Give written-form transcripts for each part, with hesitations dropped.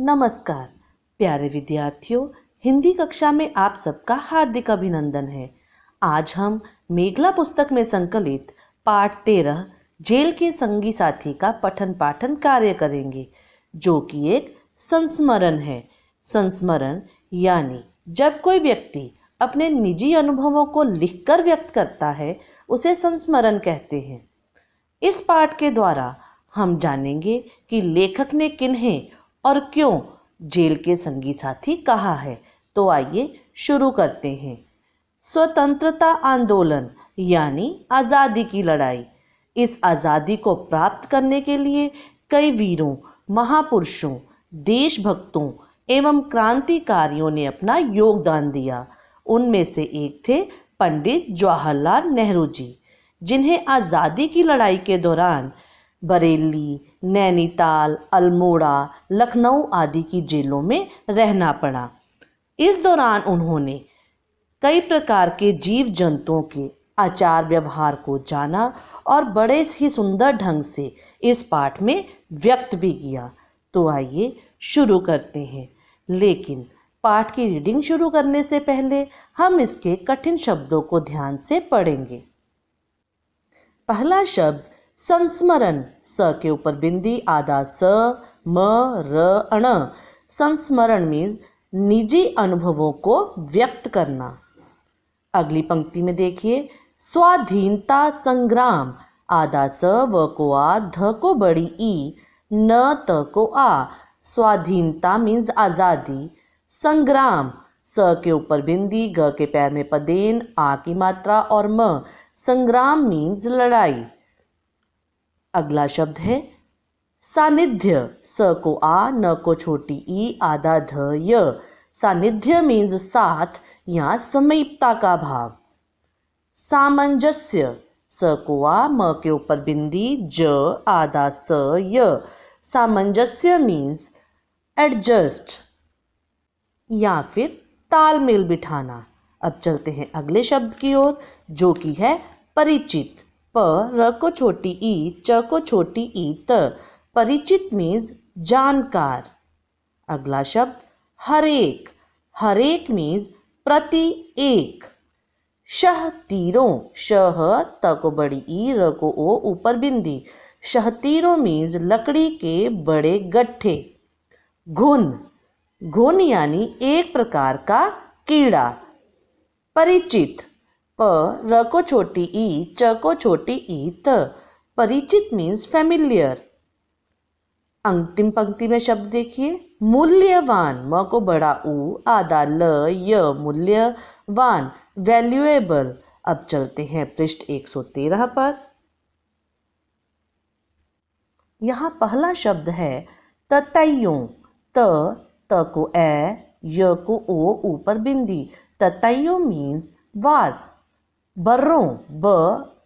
नमस्कार प्यारे विद्यार्थियों, हिंदी कक्षा में आप सबका हार्दिक अभिनंदन है। आज हम मेघला पुस्तक में संकलित पाठ 13 जेल के संगी साथी का पठन पाठन कार्य करेंगे, जो कि एक संस्मरण है। संस्मरण यानी जब कोई व्यक्ति अपने निजी अनुभवों को लिखकर व्यक्त करता है, उसे संस्मरण कहते हैं। इस पाठ के द्वारा हम जानेंगे कि लेखक ने किन्हें और क्यों जेल के संगी साथी कहा है। तो आइए शुरू करते हैं। स्वतंत्रता आंदोलन यानी आज़ादी की लड़ाई। इस आज़ादी को प्राप्त करने के लिए कई वीरों, महापुरुषों, देशभक्तों एवं क्रांतिकारियों ने अपना योगदान दिया। उनमें से एक थे पंडित जवाहरलाल नेहरू जी, जिन्हें आज़ादी की लड़ाई के दौरान बरेली, नैनीताल, अल्मोड़ा, लखनऊ आदि की जेलों में रहना पड़ा। इस दौरान उन्होंने कई प्रकार के जीव जंतुओं के आचार व्यवहार को जाना और बड़े ही सुंदर ढंग से इस पाठ में व्यक्त भी किया। तो आइए शुरू करते हैं। लेकिन पाठ की रीडिंग शुरू करने से पहले हम इसके कठिन शब्दों को ध्यान से पढ़ेंगे। पहला शब्द संस्मरण। स के ऊपर बिंदी, आधा स, म, र, अण। संस्मरण मीन्स निजी अनुभवों को व्यक्त करना। अगली पंक्ति में देखिए, स्वाधीनता संग्राम। आधा स, व को आ, ध को बड़ी ई, न त को आ। स्वाधीनता मीन्स आज़ादी। संग्राम, स के ऊपर बिंदी, ग के पैर में पदेन, आ की मात्रा और म। संग्राम मीन्स लड़ाई। अगला शब्द है सानिध्य। स को आ, न को छोटी ई, आधा ध, य। सानिध्य मीन्स साथ या समीपता का भाव। सामंजस्य। स को आ, म के ऊपर बिंदी, ज, आधा स, य। सामंजस्य मीन्स एडजस्ट या फिर तालमेल बिठाना। अब चलते हैं अगले शब्द की ओर, जो कि है परिचित। प, र को छोटी ई, च को छोटी ई, त। परिचित मीन्स जानकार। अगला शब्द हरेक। हरेक मीन्स प्रति एक। शह तीरों। शह, त को बड़ी ई, र को ओ, ऊपर बिंदी। शह तीरों मीन्स लकड़ी के बड़े गट्ठे। घुन। घुन यानी एक प्रकार का कीड़ा। परिचित। प, र को छोटी ई, च को छोटी ई, त। परिचित मीन्स फैमिलियर। अंतिम पंक्ति में शब्द देखिए, मूल्यवान। म को बड़ा ऊ, आधा ल, य। मूल्यवान, वैल्यूएबल। अब चलते हैं पृष्ठ 113 पर। यहाँ पहला शब्द है ततैयों। त को ए, य को ओ, ऊपर बिंदी। ततैयों मीन्स वास। बर्रों। ब,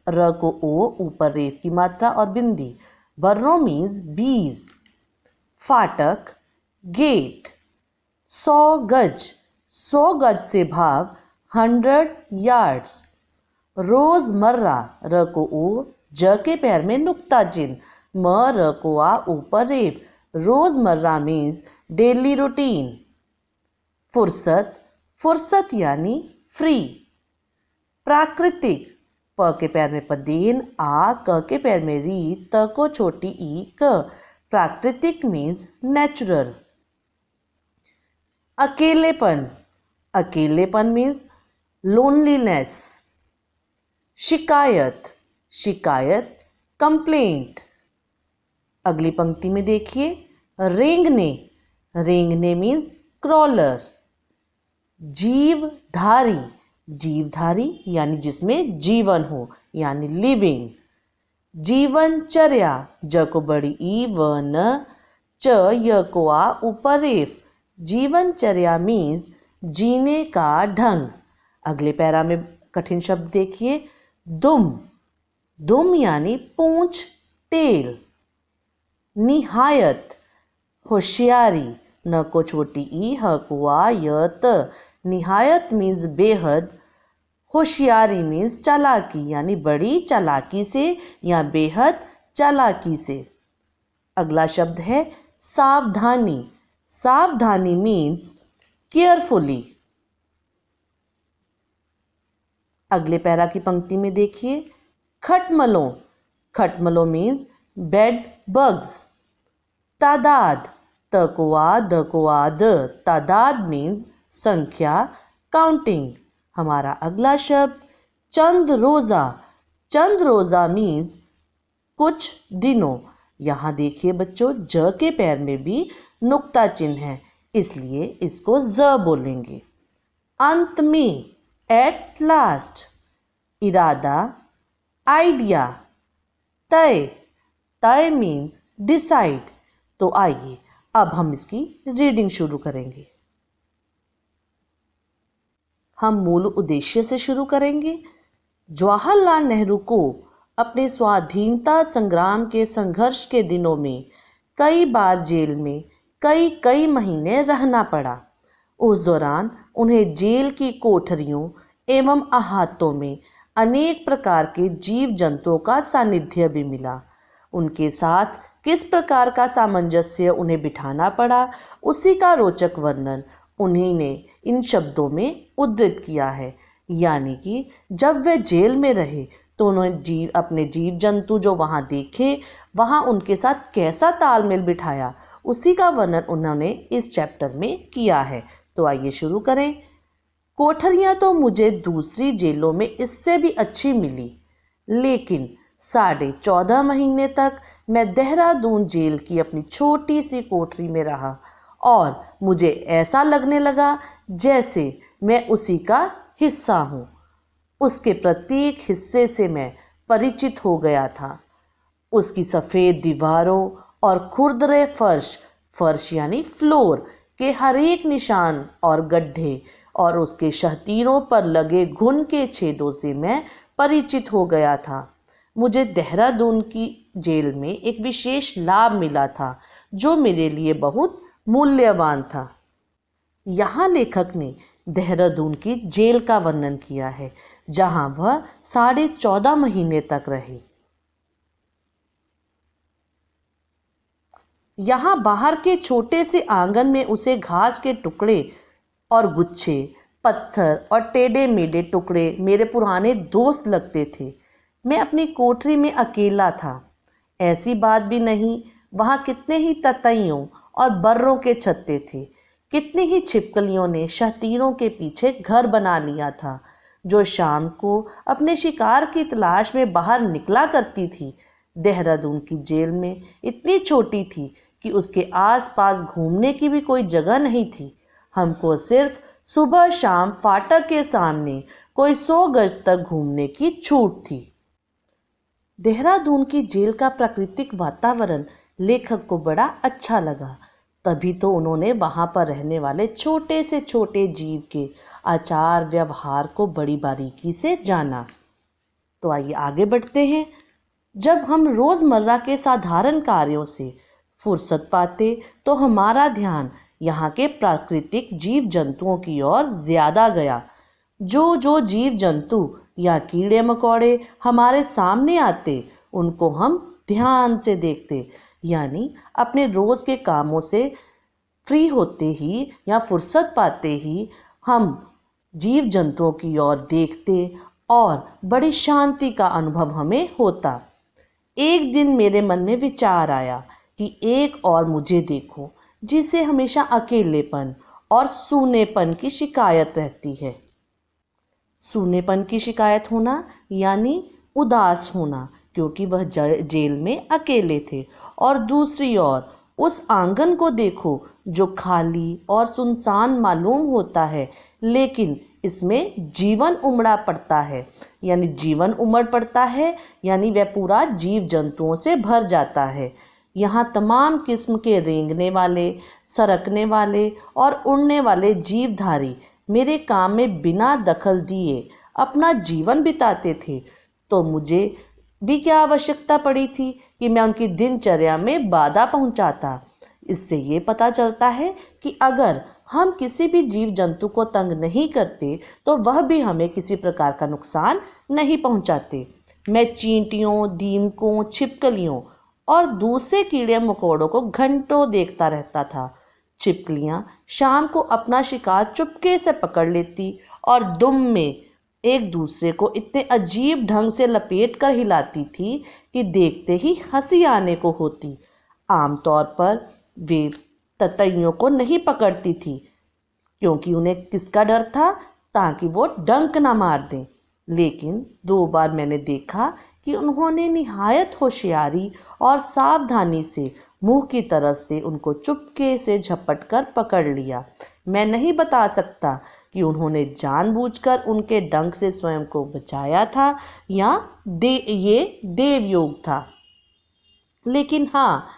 र को ओ, ऊपर रेफ की मात्रा और बिंदी। बर्रों मीन्स बीज। फाटक, गेट। 100 गज। 100 गज से भाव 100 यार्ड्स। रोजमर्रा। र को ओ, ज के पैर में नुक्ता चिन्ह, म, र को आ, ऊपर रेफ। रोजमर्रा मीन्स डेली रूटीन। फुर्सत। फुर्सत यानी फ्री। प्राकृतिक। प के पैर में पदेन, आ, क के पैर में री, त को छोटी ई, क। प्राकृतिक मीन्स नेचुरल। अकेलेपन। अकेलेपन मीन्स लोनलीनेस। शिकायत। शिकायत, कंप्लेंट। अगली पंक्ति में देखिए, रेंगने। रेंगने मीन्स क्रॉलर। जीवधारी। जीवधारी यानी जिसमें जीवन हो, यानी लिविंग। जीवनचर्या। ज को बड़ी ई, व, न, च, य को आ, ऊपर रेफ। जीवनचर्या मीन्स जीने का ढंग। अगले पैरा में कठिन शब्द देखिए, दुम। दुम यानी पूंछ, टेल। निहायत, होशियारी। न को छोटी ई, ह को आ, य, त। निहायत मीन्स बेहद। होशियारी मीन्स चालाकी, यानी बड़ी चालाकी से या बेहद चालाकी से। अगला शब्द है सावधानी। सावधानी मीन्स केयरफुली। अगले पैरा की पंक्ति में देखिए, खटमलों, खटमलों मीन्स बेड बग्स। तादाद, तकुआ दकुआ द, तादाद मीन्स संख्या, काउंटिंग। हमारा अगला शब्द चंद रोज़ा, चंद रोज़ा मीन्स कुछ दिनों। यहाँ देखिए बच्चों, ज के पैर में भी नुक्ता चिन्ह है, इसलिए इसको ज बोलेंगे। अंत में, एट लास्ट। इरादा, आइडिया। तय, तय मीन्स डिसाइड। तो आइए अब हम इसकी रीडिंग शुरू करेंगे। हम मूल उद्देश्य से शुरू करेंगे। जवाहरलाल नेहरू को अपने स्वाधीनता संग्राम के संघर्ष के दिनों में कई बार जेल में कई महीने रहना पड़ा। उस दौरान उन्हें जेल की कोठरियों एवं अहातों में अनेक प्रकार के जीव जंतुओं का सानिध्य भी मिला। उनके साथ किस प्रकार का सामंजस्य उन्हें बिठाना पड़ा, उसी का रोचक वर्णन उन्हीं ने इन शब्दों में उद्धृत किया है। यानी कि जब वे जेल में रहे तो उन्होंने अपने जीव जंतु जो वहाँ देखे, वहाँ उनके साथ कैसा तालमेल बिठाया, उसी का वर्णन उन्होंने इस चैप्टर में किया है। तो आइए शुरू करें। कोठरियाँ तो मुझे दूसरी जेलों में इससे भी अच्छी मिली, लेकिन 14.5 महीने तक मैं देहरादून जेल की अपनी छोटी सी कोठरी में रहा और मुझे ऐसा लगने लगा जैसे मैं उसी का हिस्सा हूँ। उसके प्रत्येक हिस्से से मैं परिचित हो गया था। उसकी सफ़ेद दीवारों और खुरदरे फर्श यानी फ्लोर के हर एक निशान और गड्ढे और उसके शहतीरों पर लगे घुन के छेदों से मैं परिचित हो गया था। मुझे देहरादून की जेल में एक विशेष लाभ मिला था जो मेरे लिए बहुत मूल्यवान था। यहाँ लेखक ने देहरादून की जेल का वर्णन किया है, जहाँ वह 14.5 महीने तक रहे। यहाँ बाहर के छोटे से आंगन में उसे घास के टुकड़े और गुच्छे, पत्थर और टेढ़े मेढ़े टुकड़े मेरे पुराने दोस्त लगते थे। मैं अपनी कोठरी में अकेला था। ऐसी बात भी नहीं, वहाँ कितने ही ततैयों और बर्रों के छत्ते थे। कितनी ही छिपकलियों ने शहतीरों के पीछे घर बना लिया था, जो शाम को अपने शिकार की तलाश में बाहर निकला करती थी। देहरादून की जेल में इतनी छोटी थी कि उसके आसपास घूमने की भी कोई जगह नहीं थी। हमको सिर्फ सुबह शाम फाटक के सामने कोई 100 गज तक घूमने की छूट थी। देहरादून की जेल का प्राकृतिक वातावरण लेखक को बड़ा अच्छा लगा। तभी तो उन्होंने वहाँ पर रहने वाले छोटे से छोटे जीव के आचार व्यवहार को बड़ी बारीकी से जाना। तो आइए आगे बढ़ते हैं। जब हम रोज़मर्रा के साधारण कार्यों से फुर्सत पाते तो हमारा ध्यान यहाँ के प्राकृतिक जीव जंतुओं की ओर ज़्यादा गया। जो जीव जंतु या कीड़े मकोड़े हमारे सामने आते, उनको हम ध्यान से देखते। यानी अपने रोज़ के कामों से फ्री होते ही या फुर्सत पाते ही हम जीव जंतुओं की ओर देखते और बड़ी शांति का अनुभव हमें होता। एक दिन मेरे मन में विचार आया कि एक और मुझे देखो, जिसे हमेशा अकेलेपन और सूनेपन की शिकायत रहती है। सूनेपन की शिकायत होना यानी उदास होना, क्योंकि वह जेल में अकेले थे। और दूसरी ओर उस आंगन को देखो जो खाली और सुनसान मालूम होता है, लेकिन इसमें जीवन उमड़ा पड़ता है। यानी वह पूरा जीव जंतुओं से भर जाता है। यहाँ तमाम किस्म के रेंगने वाले, सरकने वाले और उड़ने वाले जीवधारी मेरे काम में बिना दखल दिए अपना जीवन बिताते थे। तो मुझे भी क्या आवश्यकता पड़ी थी कि मैं उनकी दिनचर्या में बाधा पहुंचाता। इससे ये पता चलता है कि अगर हम किसी भी जीव जंतु को तंग नहीं करते तो वह भी हमें किसी प्रकार का नुकसान नहीं पहुंचाते। मैं चींटियों, दीमकों, छिपकलियों और दूसरे कीड़े मकोड़ों को घंटों देखता रहता था। छिपकलियाँ शाम को अपना शिकार चुपके से पकड़ लेती और दुम में एक दूसरे को इतने अजीब ढंग से लपेट कर हिलाती थी कि देखते ही हंसी आने को होती। आमतौर पर वे ततैयों को नहीं पकड़ती थी क्योंकि उन्हें किसका डर था, ताकि वो डंक ना मार दें। लेकिन 2 बार मैंने देखा कि उन्होंने निहायत होशियारी और सावधानी से मुंह की तरफ से उनको चुपके से झपट कर पकड़ लिया। मैं नहीं बता सकता कि उन्होंने जानबूझकर उनके डंक से स्वयं को बचाया था या ये देवयोग था। लेकिन हाँ,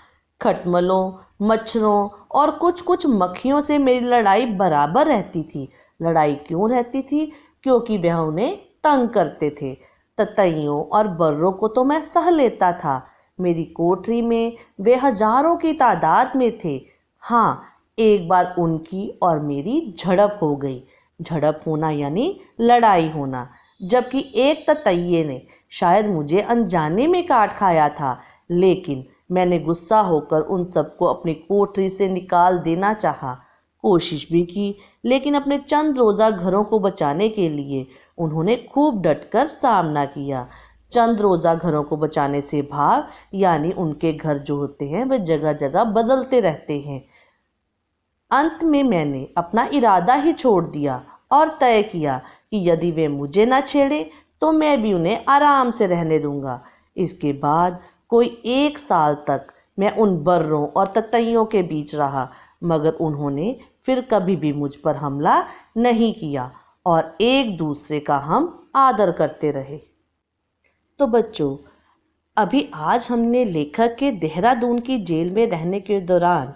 खटमलों, मच्छरों और कुछ कुछ मक्खियों से मेरी लड़ाई बराबर रहती थी। लड़ाई क्यों रहती थी? क्योंकि वह उन्हें तंग करते थे। ततैयों और बर्रों को तो मैं सह लेता था। मेरी कोठरी में वे हजारों की तादाद में थे। हाँ, एक बार उनकी और मेरी झड़प हो गई। झड़प होना यानी लड़ाई होना, जबकि एक ततैये ने शायद मुझे अनजाने में काट खाया था। लेकिन मैंने गुस्सा होकर उन सबको अपनी कोठरी से निकाल देना चाहा। कोशिश भी की, लेकिन अपने चंद रोज़ा घरों को बचाने के लिए उन्होंने खूब डटकर सामना किया। चंद रोज़ा घरों को बचाने से भाव यानी उनके घर जो होते हैं वे जगह जगह बदलते रहते हैं। अंत में मैंने अपना इरादा ही छोड़ दिया और तय किया कि यदि वे मुझे ना छेड़े तो मैं भी उन्हें आराम से रहने दूंगा। इसके बाद कोई 1 साल तक मैं उन बर्रों और ततैयों के बीच रहा, मगर उन्होंने फिर कभी भी मुझ पर हमला नहीं किया और एक दूसरे का हम आदर करते रहे। तो बच्चों, अभी आज हमने लेखक के देहरादून की जेल में रहने के दौरान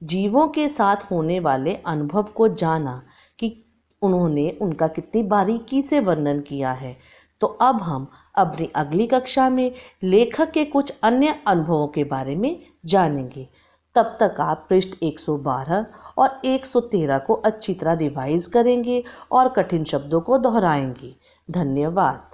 जीवों के साथ होने वाले अनुभव को जाना कि उन्होंने उनका कितनी बारीकी से वर्णन किया है। तो अब हम अपनी अगली कक्षा में लेखक के कुछ अन्य अनुभवों के बारे में जानेंगे। तब तक आप पृष्ठ 112 और 113 को अच्छी तरह रिवाइज करेंगे और कठिन शब्दों को दोहराएंगे। धन्यवाद।